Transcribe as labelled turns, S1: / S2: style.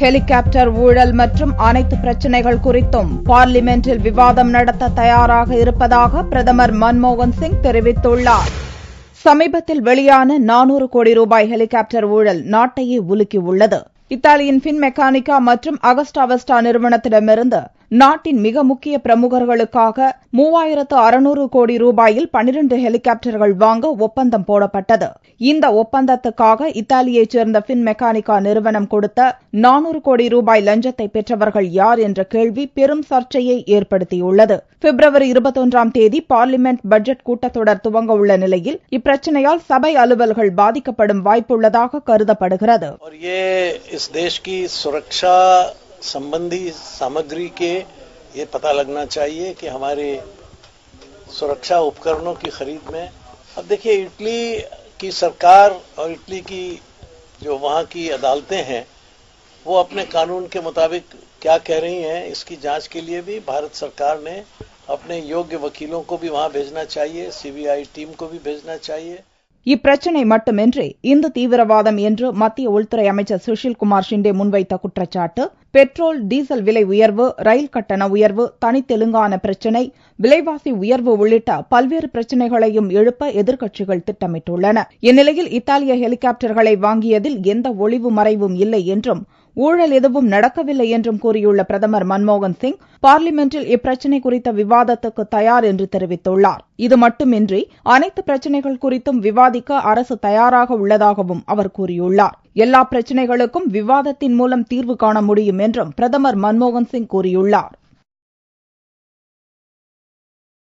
S1: Helicopter ஊழல் மற்றும் அனைத்து பிரச்சினைகள் குறித்தும் பார்லிமென்டில் விவாதம் நடத்த தயாராக இருப்பதாக பிரதமர் மன்மோகன் சிங் தெரிவித்துள்ளார். சமீபத்தில் வெளியான 400 கோடி ரூபாய் ஹெலிகாப்டர் ஊழல் நாட்டையே உலுக்கியுள்ளது. இத்தாலியின் பின் மெக்கானிக்கா மற்றும் அகஸ்டா வெஸ்டா நிறுவனத்திடமிருந்து நாட்டின் மிக முக்கிய பிரமுகர்களுக்காக 3600 கோடி ரூபாயில் 12 ஹெலிகாப்டர்கள் வாங்க ஒப்பந்தம் போடப்பட்டது. இந்த ஒப்பந்தத்துக்காக இத்தாலியைச் சேர்ந்த பின் மெக்கானிக்கா நிறுவனம் கொடுத்த 400 கோடி ரூபாய் லஞ்சத்தை பெற்றவர்கள் யார் என்ற கேள்வி பெரும் சர்ச்சையை ஏற்படுத்தியுள்ளது. பிப்ரவரி 21ஆம் தேதி பார்லிமென்ட் பட்ஜெட் கூட்டத்தொடர் துவங்க உள்ள நிலையில் இப்பிரச்சினையால் சபை அலுவல்கள் பாதிக்கப்படும் வாய்ப்புள்ளதாக கருதப்படுகிறது.
S2: इस देश की सुरक्षा संबंधी सामग्री के ये पता लगना चाहिए कि हमारे सुरक्षा उपकरणों की खरीद में अब देखिए इटली की सरकार और इटली की जो वहाँ की अदालतें हैं वो अपने कानून के मुताबिक क्या कह रही हैं इसकी जांच के लिए भी भारत सरकार ने अपने योग्य वकीलों को भी वहाँ भेजना चाहिए, सीबीआई टीम को भी भेजना चाहिए.
S1: இப்பிரச்சினை மட்டுமின்றி இந்து தீவிரவாதம் என்று மத்திய உள்துறை அமைச்சர் சுஷில்குமார் ஷிண்டே முன்வைத்த குற்றச்சாட்டு, பெட்ரோல் டீசல் விலை உயர்வு, ரயில் கட்டண உயர்வு, தனி தெலுங்கானா பிரச்சினை, விலைவாசி உயர்வு உள்ளிட்ட பல்வேறு பிரச்சினைகளையும் எழுப்ப எதிர்க்கட்சிகள் திட்டமிட்டுள்ளன. இந்நிலையில் இத்தாலிய ஹெலிகாப்டர்களை வாங்கியதில் எந்த ஒளிவு மறைவும் இல்லை என்றும் ஊழல் எதுவும் நடக்கவில்லை என்றும் கூறியுள்ள பிரதமர் மன்மோகன் சிங் பார்லிமென்டில் இப்பிரச்சினை குறித்த விவாதத்துக்கு தயார் என்று தெரிவித்துள்ளார். இது மட்டுமின்றி அனைத்து பிரச்சினைகள் குறித்தும் விவாதிக்க அரசு தயாராக உள்ளதாகவும் அவர் கூறியுள்ளார். எல்லா பிரச்சினைகளுக்கும் விவாதத்தின் மூலம் தீர்வு காண முடியும் என்றும் பிரதமர் மன்மோகன் சிங் கூறியுள்ளார்.